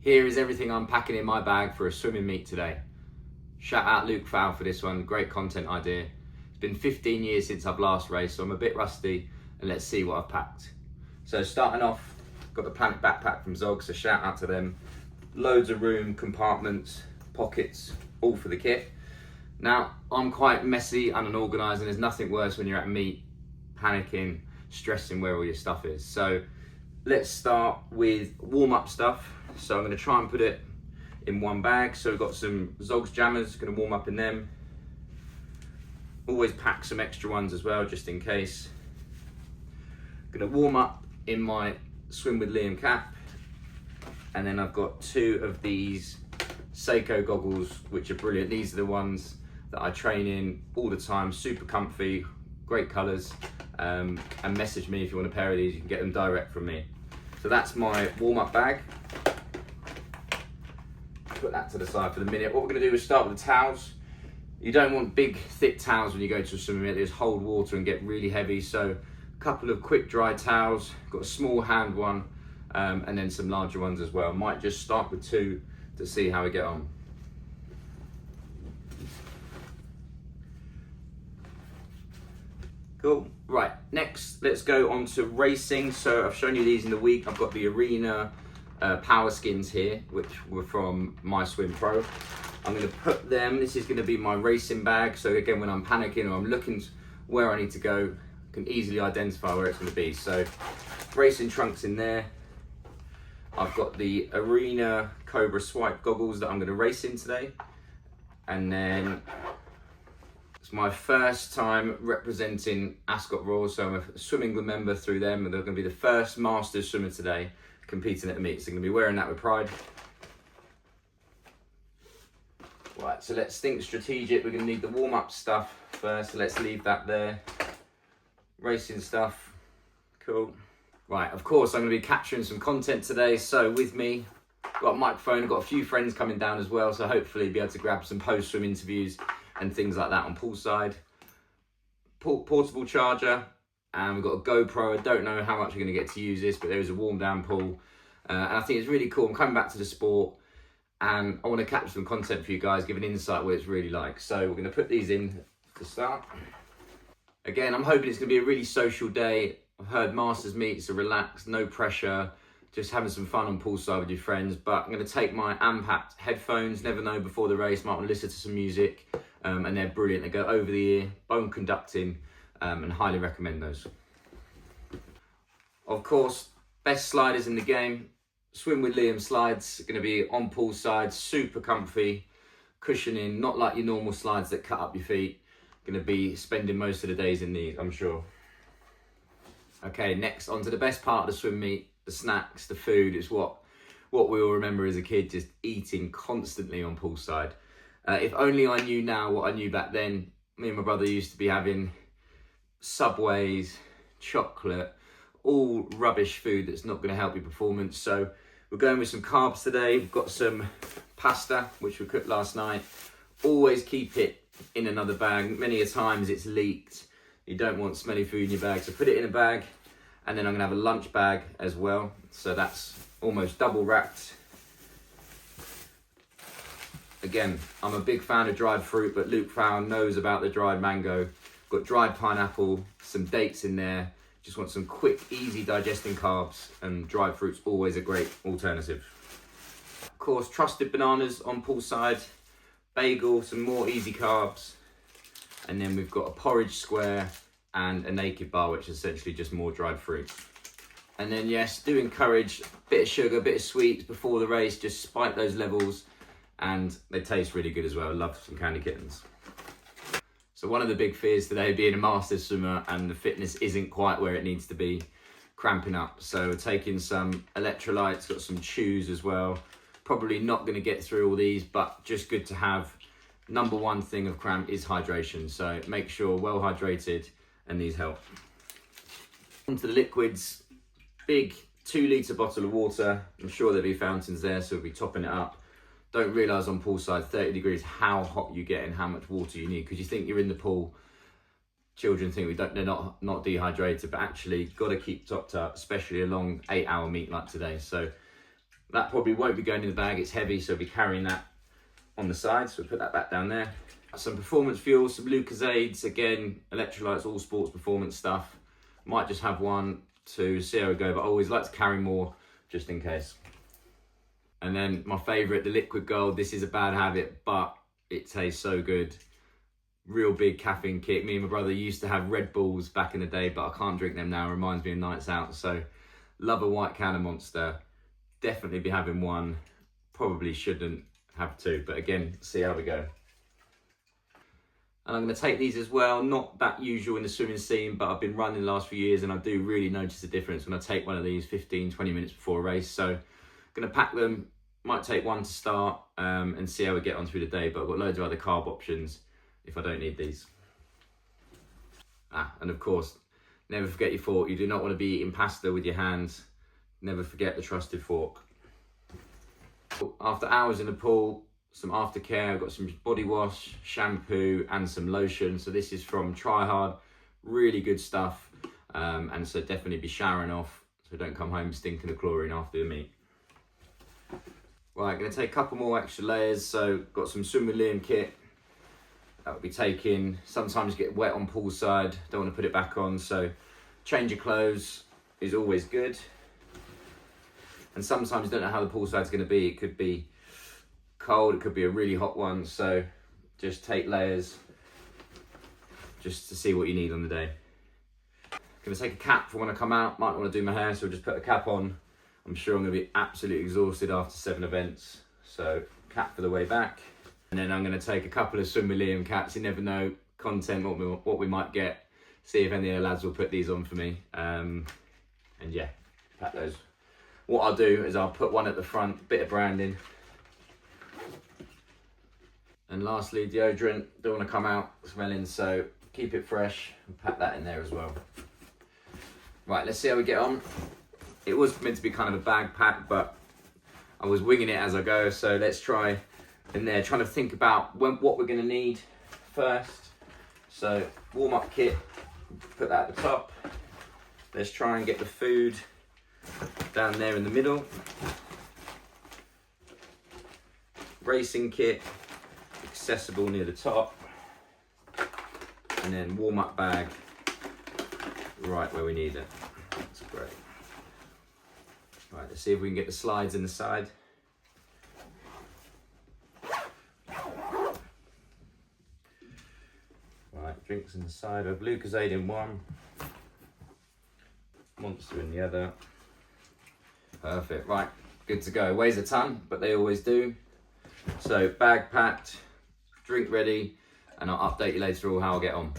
Here is everything I'm packing in my bag for a swimming meet today. Shout out Luke Fowl for this one, great content idea. It's been 15 years since I've last raced, so I'm a bit rusty, and let's see what I've packed. So starting off, got the Planet backpack from Zog, so shout out to them. Loads of room, compartments, pockets, all for the kit. Now, I'm quite messy and unorganised, and there's nothing worse when you're at a meet, panicking, stressing where all your stuff is. So let's start with warm-up stuff. So I'm going to try and put it in one bag. So we've got some Zogs jammers, going to warm up in them. Always pack some extra ones as well, just in case. Going to warm up in my Swim with Liam cap. And then I've got two of these Seiko goggles, which are brilliant. These are the ones that I train in all the time, super comfy, great colours. And message me if you want a pair of these, you can get them direct from me. So that's my warm-up bag. Put that to the side for the minute. What we're going to do is start with the towels. You don't want big, thick towels when you go to a swimming meet. They just hold water and get really heavy. So a couple of quick dry towels. Got a small hand one, and then some larger ones as well. Might just start with two to see how we get on. Cool. Right, next let's go on to racing. So I've shown you these in the week. I've got the Arena power skins here, which were from My Swim Pro. I'm going to put them, this is going to be my racing bag. So again, when I'm panicking or I'm looking where I need to go, I can easily identify where it's going to be. So racing trunks in there. I've got the Arena Cobra Swipe goggles that I'm going to race in today. And then it's my first time representing Ascot Royal, so I'm a Swim England member through them, and they're going to be the first Masters swimmer today competing at the meet. So I'm going to be wearing that with pride. Right, so let's think strategic. We're going to need the warm-up stuff first, so let's leave that there. Racing stuff, cool. Right, of course I'm going to be capturing some content today, so with me, got a microphone, I've got a few friends coming down as well, so hopefully be able to grab some post-swim interviews and things like that on poolside. Portable charger, and we've got a GoPro. I don't know how much we're going to get to use this, but there is a warm down pool, and I think it's really cool. I'm coming back to the sport, and I want to capture some content for you guys, give an insight what it's really like. So we're going to put these in to start. Again, I'm hoping it's going to be a really social day. I've heard Masters meets are relaxed, no pressure, just having some fun on poolside with your friends. But I'm going to take my Ampact headphones. Never know before the race, might want to listen to some music. And they're brilliant. They go over the ear, bone conducting, and highly recommend those. Of course, best sliders in the game. Swim with Liam slides, going to be on poolside, super comfy, cushioning, not like your normal slides that cut up your feet. Going to be spending most of the days in these, I'm sure. Okay, next on to the best part of the swim meet, the snacks, the food. It's what we all remember as a kid, just eating constantly on poolside. If only I knew now what I knew back then. Me and my brother used to be having Subways, chocolate, all rubbish food that's not going to help your performance. So we're going with some carbs today. We've got some pasta, which we cooked last night. Always keep it in another bag. Many a times it's leaked. You don't want smelly food in your bag, so put it in a bag. And then I'm going to have a lunch bag as well. So that's almost double wrapped. Again, I'm a big fan of dried fruit, but Luke Fowl knows about the dried mango. Got dried pineapple, some dates in there. Just want some quick, easy digesting carbs, and dried fruit's always a great alternative. Of course, trusted bananas on poolside, bagel, some more easy carbs. And then we've got a porridge square and a naked bar, which is essentially just more dried fruit. And then yes, do encourage a bit of sugar, a bit of sweets before the race, just spike those levels. And they taste really good as well. I love some candy kittens. So one of the big fears today, being a Masters swimmer and the fitness isn't quite where it needs to be, cramping up. So we're taking some electrolytes, got some chews as well. Probably not going to get through all these, but just good to have. Number one thing of cramp is hydration. So make sure well hydrated, and these help. Onto the liquids, big 2 litre bottle of water. I'm sure there'll be fountains there, so we'll be topping it up. Don't realise on poolside 30 degrees how hot you get and how much water you need, because you think you're in the pool. Children think they're not dehydrated, but actually got to keep topped up, especially a long 8-hour meet like today. So That probably won't be going in the bag, it's heavy, so I'll be carrying that on the side, so we'll put that back down there. Some performance fuel, some Lucozades, again, electrolytes, all sports performance stuff. Might just have one to see how we go, but I always like to carry more just in case. And then my favourite, the liquid gold. This is a bad habit, but it tastes so good. Real big caffeine kick. Me and my brother used to have Red Bulls back in the day, but I can't drink them now. It reminds me of nights out. So love a white can of Monster. Definitely be having one. Probably shouldn't have two, but again, see how we go. And I'm going to take these as well, not that usual in the swimming scene, but I've been running the last few years and I do really notice the difference when I take one of these 15, 20 minutes before a race. So I'm going to pack them, might take one to start and see how we get on through the day, but I've got loads of other carb options if I don't need these. And of course, never forget your fork. You do not want to be eating pasta with your hands. Never forget the trusted fork. After hours in the pool, some aftercare, I've got some body wash, shampoo and some lotion. So this is from Try Hard, really good stuff. And so definitely be showering off so don't come home stinking of chlorine after the meet. Right, I'm going to take a couple more extra layers. So got some swim with Liam kit. That will be taken. Sometimes get wet on poolside, don't want to put it back on. So change your clothes is always good. And sometimes you don't know how the poolside's going to be. It could be cold, it could be a really hot one, so just take layers just to see what you need on the day. Gonna take a cap for when I come out. Might want to do my hair, so I'll just put a cap on. I'm sure I'm gonna be absolutely exhausted after 7 events, so cap for the way back. And then I'm gonna take a couple of Swim with Liam caps. You never know, content, what we might get. See if any of the lads will put these on for me. And yeah, pack those. What I'll do is I'll put one at the front, bit of branding. And lastly, deodorant, don't want to come out smelling, so keep it fresh and pack that in there as well. Right, let's see how we get on. It was meant to be kind of a bag pack, but I was winging it as I go, so let's try in there, trying to think about what we're going to need first. So warm-up kit, put that at the top. Let's try and get the food down there in the middle. Racing kit, accessible near the top, and then warm-up bag right where we need it. That's great. Right, let's see if we can get the slides in the side. Right, drinks in the side. I have Lucozade in one, Monster in the other. Perfect. Right, good to go. Weighs a ton, but they always do. So bag packed, drink ready, and I'll update you later on how I get on.